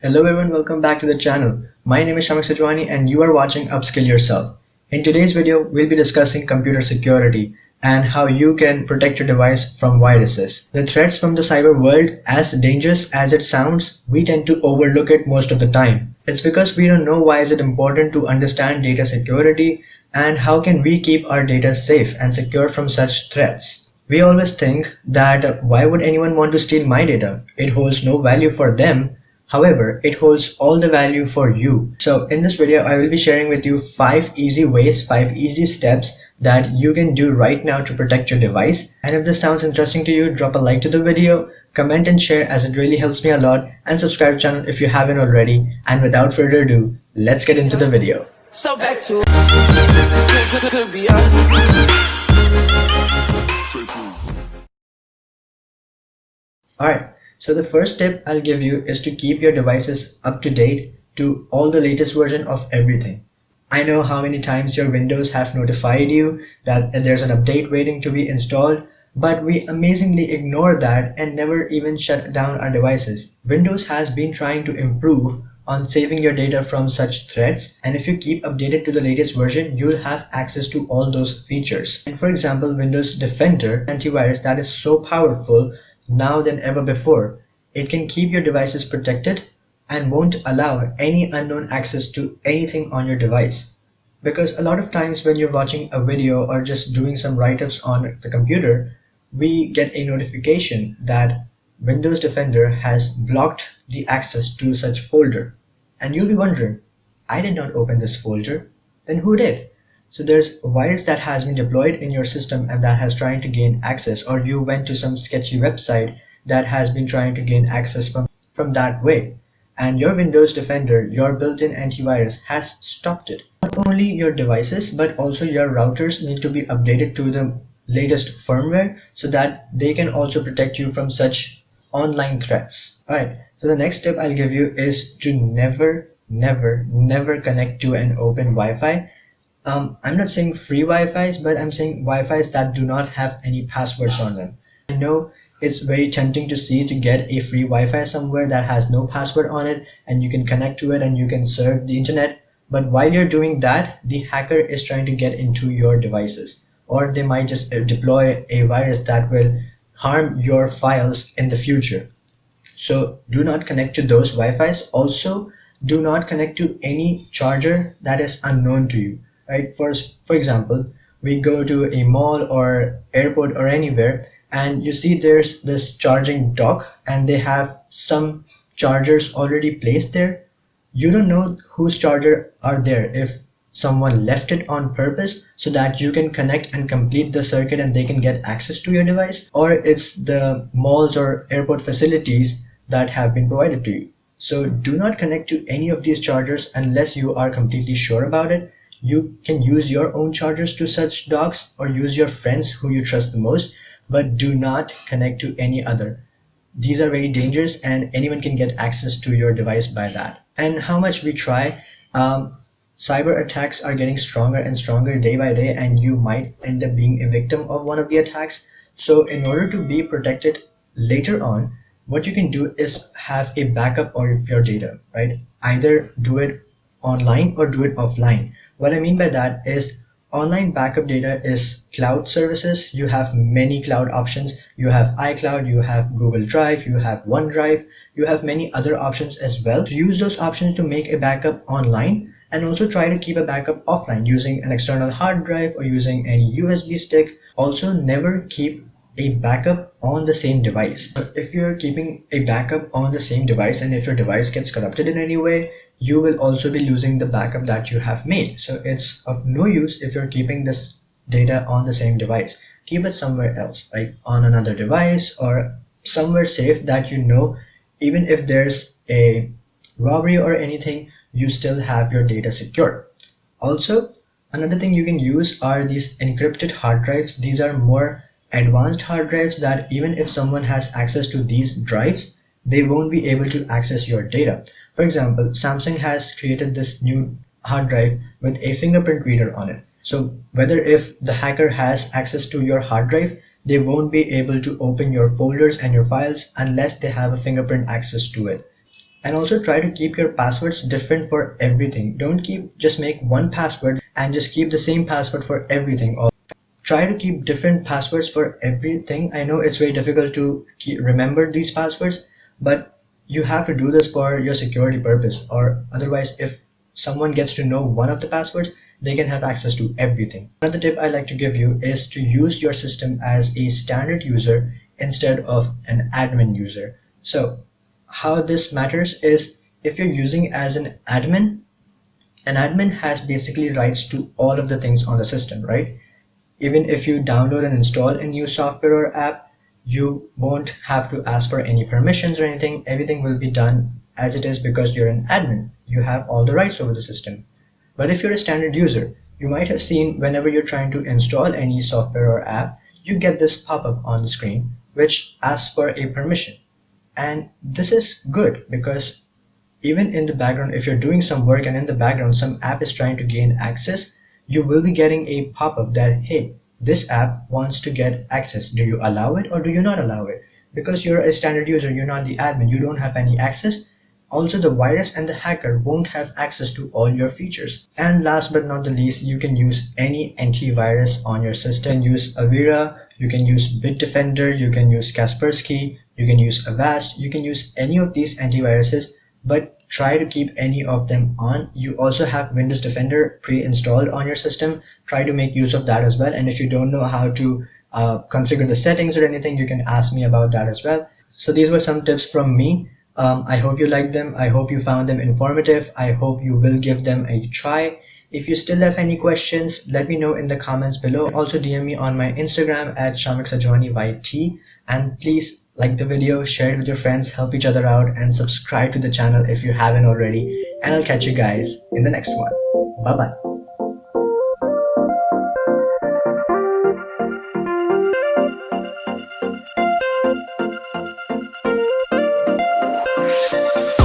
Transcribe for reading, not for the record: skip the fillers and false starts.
Hello everyone, welcome back to the channel. My name is Shamik Sajwani and you are watching Upskill Yourself. In today's video, we'll be discussing computer security and how you can protect your device from viruses. The threats from the cyber world, as dangerous as it sounds, we tend to overlook it most of the time. It's because we don't know why is it important to understand data security and how can we keep our data safe and secure from such threats. We always think that why would anyone want to steal my data? It holds no value for them. However, it holds all the value for you. So in this video, I will be sharing with you 5 easy ways, 5 easy steps that you can do right now to protect your device. And if this sounds interesting to you, drop a like to the video, comment and share as it really helps me a lot, and subscribe to the channel if you haven't already. And without further ado, let's get into the video. So back to could be us. Alright, so the first tip I'll give you is to keep your devices up to date to all the latest version of everything. I know how many times your Windows have notified you that there's an update waiting to be installed, but we amazingly ignore that and never even shut down our devices. Windows has been trying to improve on saving your data from such threats, and if you keep updated to the latest version, you'll have access to all those features. And for example, Windows Defender antivirus that is so powerful now than ever before. It can keep your devices protected and won't allow any unknown access to anything on your device. Because a lot of times when you're watching a video or just doing some write-ups on the computer, we get a notification that Windows Defender has blocked the access to such folder. And you'll be wondering, I did not open this folder, then who did? So there's a virus that has been deployed in your system and that has trying to gain access, or you went to some sketchy website that has been trying to gain access from that way. And your Windows Defender, your built-in antivirus, has stopped it. Not only your devices, but also your routers need to be updated to the latest firmware so that they can also protect you from such online threats. Alright, so the next tip I'll give you is to never connect to an open Wi-Fi. I'm not saying free Wi-Fi's, but I'm saying Wi-Fi's that do not have any passwords on them. I know it's very tempting to get a free Wi-Fi somewhere that has no password on it and you can connect to it and you can surf the internet. But while you're doing that, the hacker is trying to get into your devices, or they might just deploy a virus that will harm your files in the future. So do not connect to those Wi-Fi's. Also, do not connect to any charger that is unknown to you. Right? For example, we go to a mall or airport or anywhere and you see there's this charging dock and they have some chargers already placed there. You don't know whose charger are there, if someone left it on purpose so that you can connect and complete the circuit and they can get access to your device, or it's the malls or airport facilities that have been provided to you. So do not connect to any of these chargers unless you are completely sure about it. You can use your own chargers to such docks or use your friends who you trust the most, but do not connect to any other. These are very dangerous and anyone can get access to your device by that. And how much we try, cyber attacks are getting stronger and stronger day by day, and you might end up being a victim of one of the attacks. So in order to be protected later on, what you can do is have a backup of your data, right? Either do it online or do it offline. What I mean by that is online backup data is cloud services. You have many cloud options. You have iCloud, you have Google Drive, you have OneDrive, you have many other options as well. So use those options to make a backup online, and also try to keep a backup offline using an external hard drive or using any USB stick. Also, never keep a backup on the same device. If you're keeping a backup on the same device and if your device gets corrupted in any way, you will also be losing the backup that you have made. So it's of no use if you're keeping this data on the same device. Keep it somewhere else, like on another device or somewhere safe that you know, even if there's a robbery or anything, you still have your data secure. Also, another thing you can use are these encrypted hard drives. These are more advanced hard drives that even if someone has access to these drives, they won't be able to access your data. For example, Samsung has created this new hard drive with a fingerprint reader on it. So whether if the hacker has access to your hard drive, they won't be able to open your folders and your files unless they have a fingerprint access to it. And also try to keep your passwords different for everything. Don't just make one password and just keep the same password for everything. Or try to keep different passwords for everything. I know it's very difficult to remember these passwords, but you have to do this for your security purpose, or otherwise if someone gets to know one of the passwords, they can have access to everything. Another tip I like to give you is to use your system as a standard user instead of an admin user. So how this matters is, if you're using as an admin has basically rights to all of the things on the system, right? Even if you download and install a new software or app, you won't have to ask for any permissions or anything. Everything will be done as it is because you're an admin. You have all the rights over the system. But if you're a standard user, you might have seen whenever you're trying to install any software or app, you get this pop-up on the screen which asks for a permission. And this is good because even in the background, if you're doing some work and in the background some app is trying to gain access, you will be getting a pop-up that, hey, this app wants to get access. Do you allow it or do you not allow it? Because you're a standard user, you're not the admin, you don't have any access. Also, the virus and the hacker won't have access to all your features. And last but not the least, you can use any antivirus on your system. You can use Avira, you can use Bitdefender, you can use Kaspersky, you can use Avast, you can use any of these antiviruses, but try to keep any of them on. You also have Windows Defender pre-installed on your system. Try to make use of that as well. And if you don't know how to configure the settings or anything, you can ask me about that as well. So these were some tips from me. I hope you liked them. I hope you found them informative. I hope you will give them a try. If you still have any questions, let me know in the comments below. Also DM me on my Instagram at YT. And please like the video, share it with your friends, help each other out, and subscribe to the channel if you haven't already. And I'll catch you guys in the next one. Bye bye.